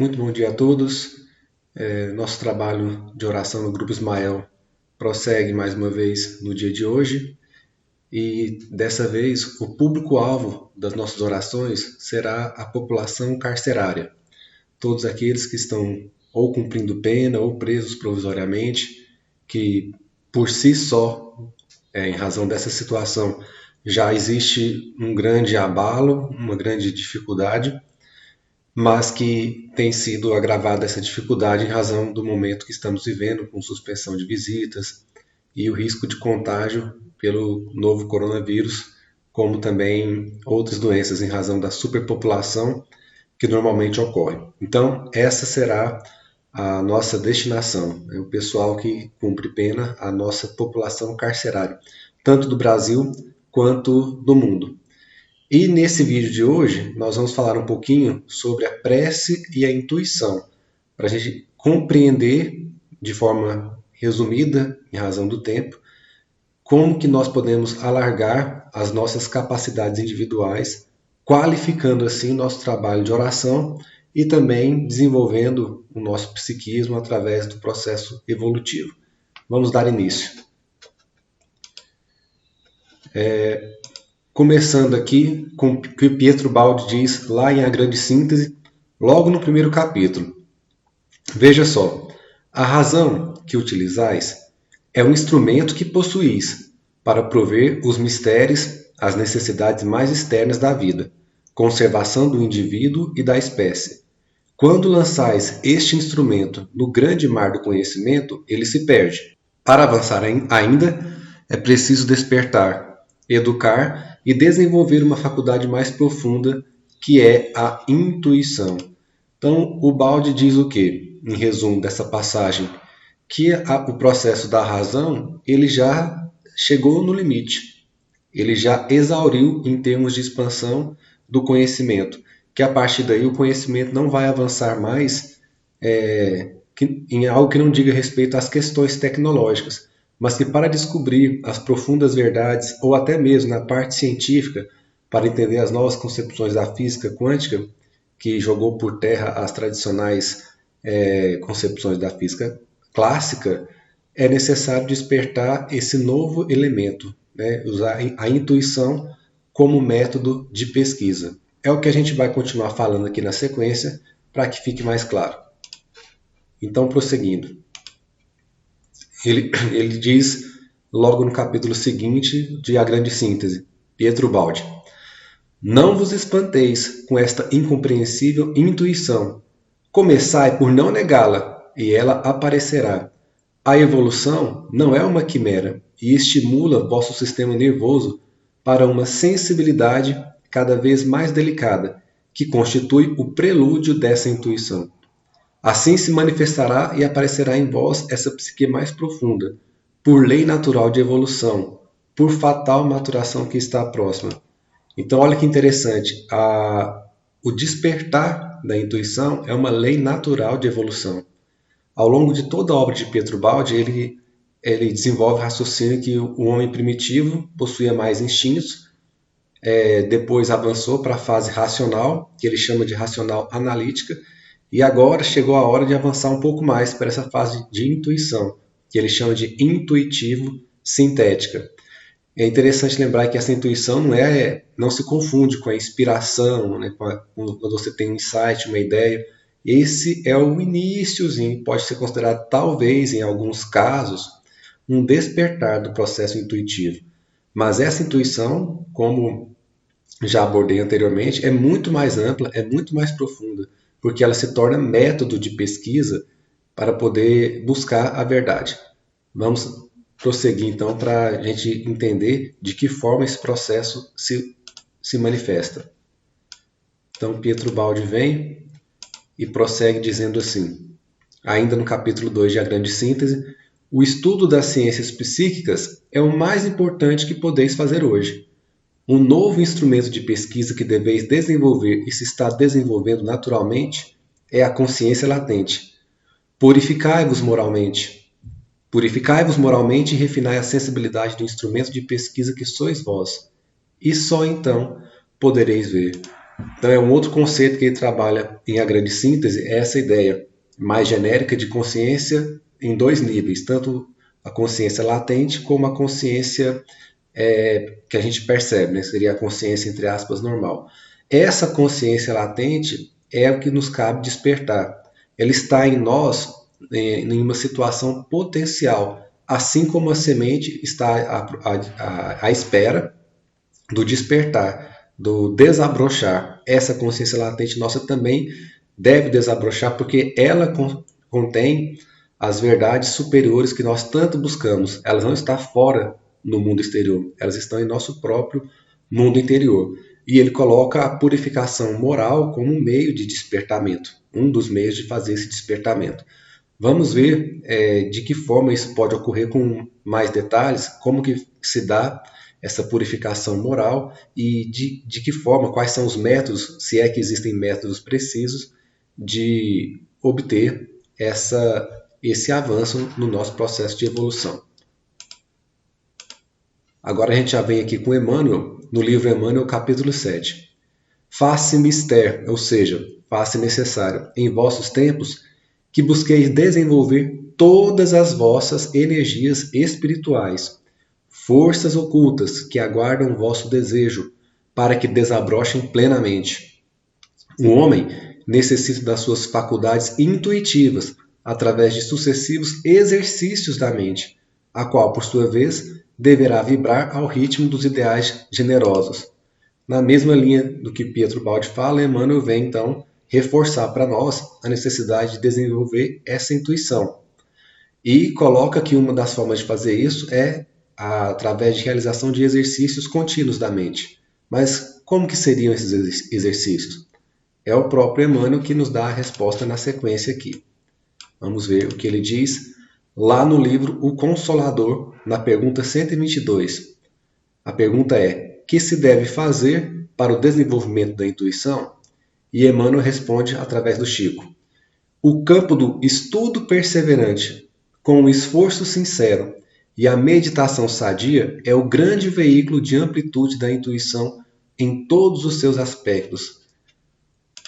Muito bom dia a todos. Nosso trabalho de oração no Grupo Ismael prossegue mais uma vez no dia de hoje e dessa vez o público-alvo das nossas orações será a população carcerária. Todos aqueles que estão ou cumprindo pena ou presos provisoriamente, que por si só, em razão dessa situação, já existe um grande abalo, uma grande dificuldade, mas que tem sido agravada essa dificuldade em razão do momento que estamos vivendo, com suspensão de visitas e o risco de contágio pelo novo coronavírus, como também outras doenças em razão da superpopulação que normalmente ocorre. Então, essa será a nossa destinação, o pessoal que cumpre pena, a nossa população carcerária, tanto do Brasil quanto do mundo. E nesse vídeo de hoje, nós vamos falar um pouquinho sobre a prece e a intuição, para a gente compreender de forma resumida, em razão do tempo, como que nós podemos alargar as nossas capacidades individuais, qualificando assim nosso trabalho de oração e também desenvolvendo o nosso psiquismo através do processo evolutivo. Vamos dar início. Começando aqui com o que Pietro Baldi diz lá em A Grande Síntese, logo no primeiro capítulo. Veja só, a razão que utilizais é um instrumento que possuís para prover os mistérios, as necessidades mais externas da vida, conservação do indivíduo e da espécie. Quando lançais este instrumento no grande mar do conhecimento, ele se perde. Para avançar ainda, é preciso despertar, educar e desenvolver uma faculdade mais profunda, que é a intuição. Então, o Baldi diz o quê? Em resumo dessa passagem, que o processo da razão ele já chegou no limite, ele já exauriu em termos de expansão do conhecimento, que a partir daí o conhecimento não vai avançar mais em algo que não diga respeito às questões tecnológicas, mas que para descobrir as profundas verdades, ou até mesmo na parte científica, para entender as novas concepções da física quântica, que jogou por terra as tradicionais concepções da física clássica, é necessário despertar esse novo elemento, né? Usar a intuição como método de pesquisa. É o que a gente vai continuar falando aqui na sequência, para que fique mais claro. Então, prosseguindo. Ele diz, logo no capítulo seguinte de A Grande Síntese, Pietro Baldi: não vos espanteis com esta incompreensível intuição. Começai por não negá-la, e ela aparecerá. A evolução não é uma quimera e estimula vosso sistema nervoso para uma sensibilidade cada vez mais delicada, que constitui o prelúdio dessa intuição. Assim se manifestará e aparecerá em vós essa psique mais profunda, por lei natural de evolução, por fatal maturação que está próxima. Então, olha que interessante, o despertar da intuição é uma lei natural de evolução. Ao longo de toda a obra de Pietro Baldi, ele desenvolve o raciocínio que o homem primitivo possuía mais instintos, depois avançou para a fase racional, que ele chama de racional analítica, e agora chegou a hora de avançar um pouco mais para essa fase de intuição, que ele chama de intuitivo sintética. É interessante lembrar que essa intuição não se confunde com a inspiração, né, quando você tem um insight, uma ideia. Esse é o iniciozinho, pode ser considerado talvez, em alguns casos, um despertar do processo intuitivo. Mas essa intuição, como já abordei anteriormente, é muito mais ampla, é muito mais profunda, porque ela se torna método de pesquisa para poder buscar a verdade. Vamos prosseguir então para a gente entender de que forma esse processo se manifesta. Então Pietro Baldi vem e prossegue dizendo assim, ainda no capítulo 2 de A Grande Síntese: o estudo das ciências psíquicas é o mais importante que podeis fazer hoje. Um novo instrumento de pesquisa que deveis desenvolver e se está desenvolvendo naturalmente é a consciência latente. Purificai-vos moralmente. Purificai-vos moralmente e refinai a sensibilidade do instrumento de pesquisa que sois vós. E só então podereis ver. Então é um outro conceito que ele trabalha em A Grande Síntese, é essa ideia mais genérica de consciência em dois níveis, tanto a consciência latente como a consciência que a gente percebe, né? Seria a consciência, entre aspas, normal. Essa consciência latente é o que nos cabe despertar. Ela está em nós em uma situação potencial, assim como a semente está à espera do despertar, do desabrochar. Essa consciência latente nossa também deve desabrochar, porque ela contém as verdades superiores que nós tanto buscamos. Elas não estão fora no mundo exterior, elas estão em nosso próprio mundo interior. E ele coloca a purificação moral como um meio de despertamento, um dos meios de fazer esse despertamento. Vamos ver de que forma isso pode ocorrer com mais detalhes, como que se dá essa purificação moral e de que forma, quais são os métodos, se é que existem métodos precisos de obter esse avanço no nosso processo de evolução. Agora a gente já vem aqui com Emmanuel, no livro Emmanuel, capítulo 7. Faça mister, ou seja, faça necessário, em vossos tempos, que busqueis desenvolver todas as vossas energias espirituais, forças ocultas que aguardam vosso desejo, para que desabrochem plenamente. O homem necessita das suas faculdades intuitivas, através de sucessivos exercícios da mente, a qual, por sua vez, deverá vibrar ao ritmo dos ideais generosos. Na mesma linha do que Pietro Baldi fala, Emmanuel vem então reforçar para nós a necessidade de desenvolver essa intuição. E coloca que uma das formas de fazer isso é através de realização de exercícios contínuos da mente. Mas como que seriam esses exercícios? É o próprio Emmanuel que nos dá a resposta na sequência aqui. Vamos ver o que ele diz lá no livro O Consolador, na pergunta 122. A pergunta é: que se deve fazer para o desenvolvimento da intuição? E Emmanuel responde através do Chico: o campo do estudo perseverante, com o esforço sincero e a meditação sadia é o grande veículo de amplitude da intuição em todos os seus aspectos.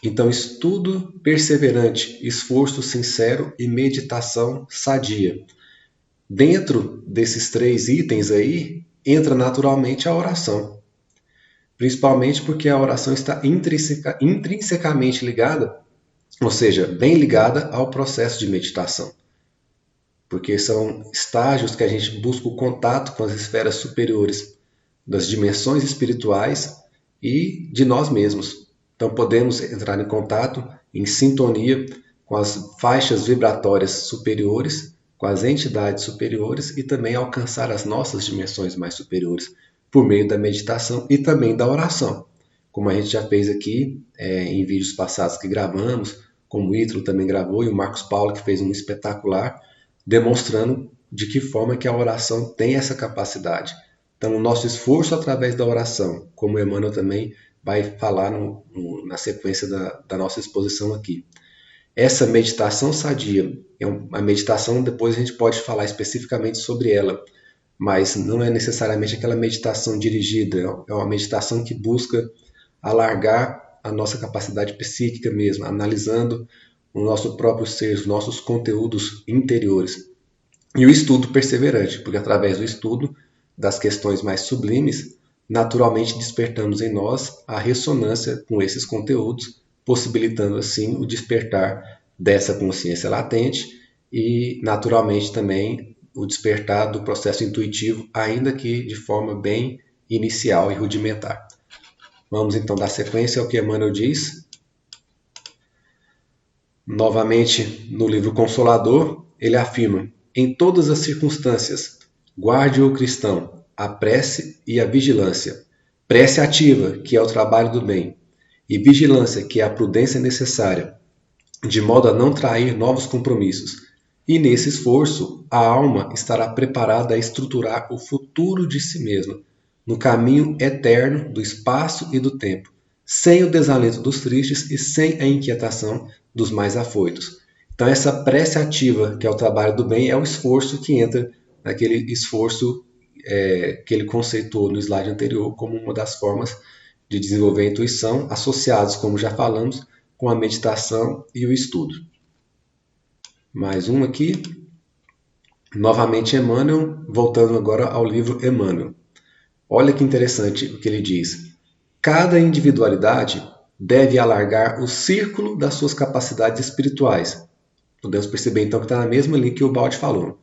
Então, estudo perseverante, esforço sincero e meditação sadia. Dentro desses três itens aí, entra naturalmente a oração. Principalmente porque a oração está intrinsecamente ligada, ou seja, bem ligada ao processo de meditação. Porque são estágios que a gente busca o contato com as esferas superiores das dimensões espirituais e de nós mesmos. Então podemos entrar em contato, em sintonia com as faixas vibratórias superiores, com as entidades superiores e também alcançar as nossas dimensões mais superiores por meio da meditação e também da oração. Como a gente já fez aqui em vídeos passados que gravamos, como o Ítalo também gravou e o Marcos Paulo que fez um espetacular, demonstrando de que forma que a oração tem essa capacidade. Então, o nosso esforço através da oração, como o Emmanuel também vai falar na sequência da nossa exposição aqui. Essa meditação sadia, a meditação depois a gente pode falar especificamente sobre ela, mas não é necessariamente aquela meditação dirigida, é uma meditação que busca alargar a nossa capacidade psíquica mesmo, analisando o nosso próprio ser, os nossos conteúdos interiores. E o estudo perseverante, porque através do estudo das questões mais sublimes, naturalmente despertamos em nós a ressonância com esses conteúdos, possibilitando assim o despertar dessa consciência latente e, naturalmente, também o despertar do processo intuitivo, ainda que de forma bem inicial e rudimentar. Vamos então dar sequência ao que Emmanuel diz. Novamente, no livro Consolador, ele afirma: em todas as circunstâncias, guarde o cristão a prece e a vigilância. Prece ativa, que é o trabalho do bem, e vigilância, que é a prudência necessária, de modo a não trair novos compromissos. E nesse esforço, a alma estará preparada a estruturar o futuro de si mesma, no caminho eterno do espaço e do tempo, sem o desalento dos tristes e sem a inquietação dos mais afoitos. Então, essa prece ativa, que é o trabalho do bem, é o esforço que entra naquele esforço que ele conceitou no slide anterior como uma das formas de desenvolver a intuição, associados, como já falamos, com a meditação e o estudo. Mais um aqui. Novamente Emmanuel, voltando agora ao livro Emmanuel. Olha que interessante o que ele diz. Cada individualidade deve alargar o círculo das suas capacidades espirituais. Podemos perceber então que está na mesma linha que o Baldi falou.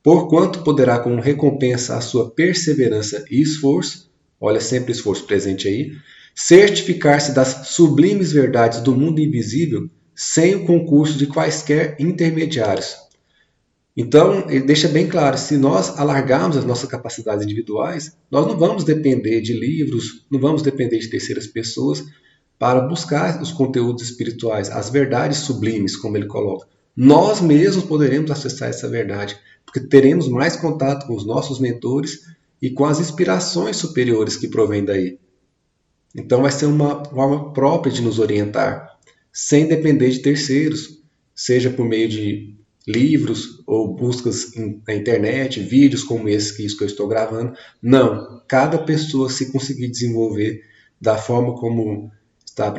Porquanto poderá, como recompensa a sua perseverança e esforço, olha sempre esforço presente aí, certificar-se das sublimes verdades do mundo invisível sem o concurso de quaisquer intermediários. Então, ele deixa bem claro, se nós alargarmos as nossas capacidades individuais, nós não vamos depender de livros, não vamos depender de terceiras pessoas para buscar os conteúdos espirituais, as verdades sublimes, como ele coloca. Nós mesmos poderemos acessar essa verdade, porque teremos mais contato com os nossos mentores e com as inspirações superiores que provêm daí. Então vai ser uma forma própria de nos orientar, sem depender de terceiros, seja por meio de livros ou buscas na internet, vídeos como esse que eu estou gravando. Não, cada pessoa, se conseguir desenvolver da forma como está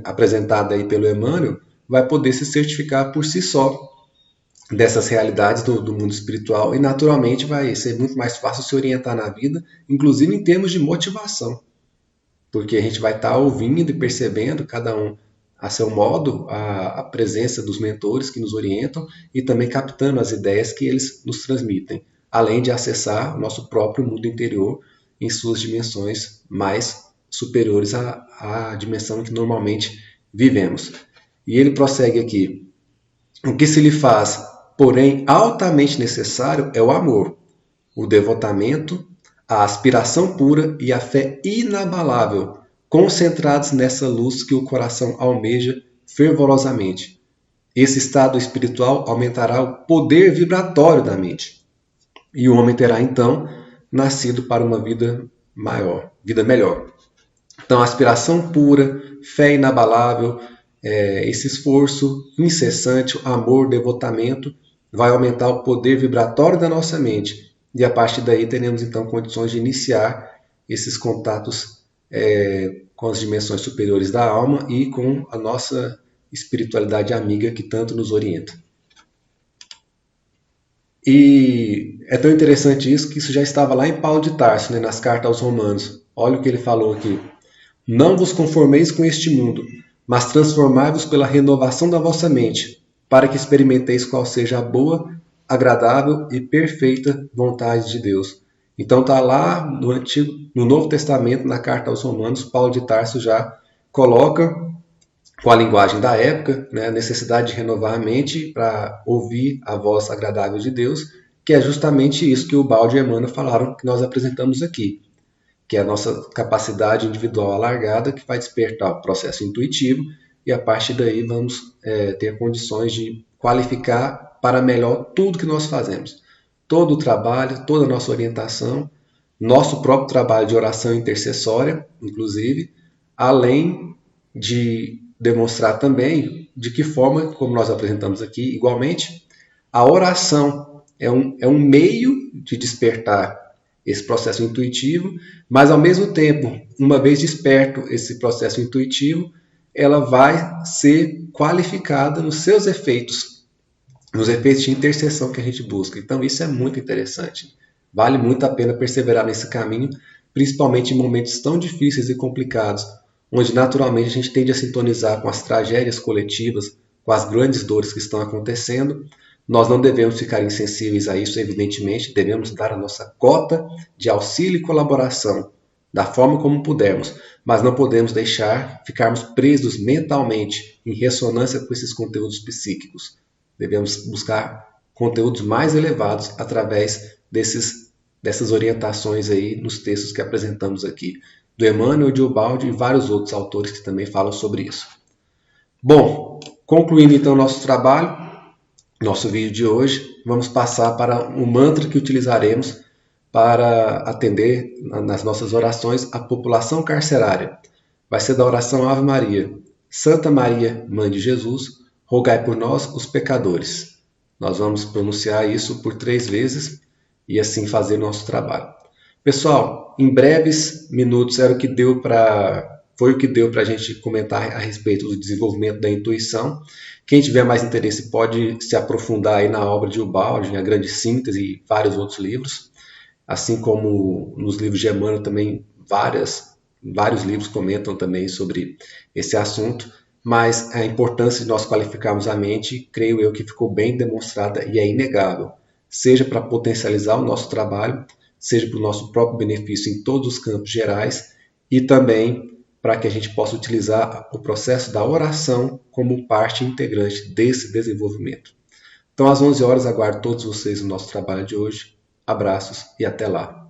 apresentada aí pelo Emmanuel, vai poder se certificar por si só dessas realidades do mundo espiritual e naturalmente vai ser muito mais fácil se orientar na vida, inclusive em termos de motivação, porque a gente vai estar ouvindo e percebendo, cada um a seu modo, a presença dos mentores que nos orientam e também captando as ideias que eles nos transmitem, além de acessar o nosso próprio mundo interior em suas dimensões mais superiores à dimensão em que normalmente vivemos. E ele prossegue aqui. O que se lhe faz, porém, altamente necessário é o amor, o devotamento, a aspiração pura e a fé inabalável, concentrados nessa luz que o coração almeja fervorosamente. Esse estado espiritual aumentará o poder vibratório da mente. E o homem terá, então, nascido para uma vida maior, vida melhor. Então, aspiração pura, fé inabalável, esse esforço incessante, amor, devotamento, vai aumentar o poder vibratório da nossa mente. E a partir daí teremos, então, condições de iniciar esses contatos com as dimensões superiores da alma e com a nossa espiritualidade amiga que tanto nos orienta. E é tão interessante isso que isso já estava lá em Paulo de Tarso, nas cartas aos Romanos. Olha o que ele falou aqui. Não vos conformeis com este mundo, mas transformai-vos pela renovação da vossa mente, para que experimenteis qual seja a boa, agradável e perfeita vontade de Deus. Então está lá no Novo Testamento, na carta aos Romanos, Paulo de Tarso já coloca, com a linguagem da época, a necessidade de renovar a mente para ouvir a voz agradável de Deus, que é justamente isso que o Baldi e o Emmanuel falaram, que nós apresentamos aqui, que é a nossa capacidade individual alargada, que vai despertar o processo intuitivo, e a partir daí vamos ter condições de qualificar para melhor tudo que nós fazemos. Todo o trabalho, toda a nossa orientação, nosso próprio trabalho de oração intercessória, inclusive, além de demonstrar também de que forma, como nós apresentamos aqui, igualmente, a oração é um meio de despertar esse processo intuitivo, mas ao mesmo tempo, uma vez desperto esse processo intuitivo, ela vai ser qualificada nos seus efeitos, nos efeitos de intercessão que a gente busca. Então isso é muito interessante. Vale muito a pena perseverar nesse caminho, principalmente em momentos tão difíceis e complicados, onde naturalmente a gente tende a sintonizar com as tragédias coletivas, com as grandes dores que estão acontecendo. Nós não devemos ficar insensíveis a isso, evidentemente, devemos dar a nossa cota de auxílio e colaboração, da forma como pudermos, mas não podemos deixar ficarmos presos mentalmente em ressonância com esses conteúdos psíquicos. Devemos buscar conteúdos mais elevados através dessas orientações aí nos textos que apresentamos aqui, do Emmanuel, de Ubaldi e vários outros autores que também falam sobre isso. Bom, concluindo então nosso trabalho, nosso vídeo de hoje, vamos passar para um mantra que utilizaremos para atender nas nossas orações a população carcerária. Vai ser da oração Ave Maria. Santa Maria, Mãe de Jesus, rogai por nós, os pecadores. Nós vamos pronunciar isso por 3 vezes e assim fazer nosso trabalho. Pessoal, em breves minutos era o que deu para foi o que deu para a gente comentar a respeito do desenvolvimento da intuição. Quem tiver mais interesse pode se aprofundar aí na obra de Ubaldi, A Grande Síntese e vários outros livros, assim como nos livros de Emmanuel também vários livros comentam também sobre esse assunto, mas a importância de nós qualificarmos a mente, creio eu que ficou bem demonstrada e é inegável, seja para potencializar o nosso trabalho, seja para o nosso próprio benefício em todos os campos gerais e também para que a gente possa utilizar o processo da oração como parte integrante desse desenvolvimento. Então, às 11 horas, aguardo todos vocês no nosso trabalho de hoje. Abraços e até lá.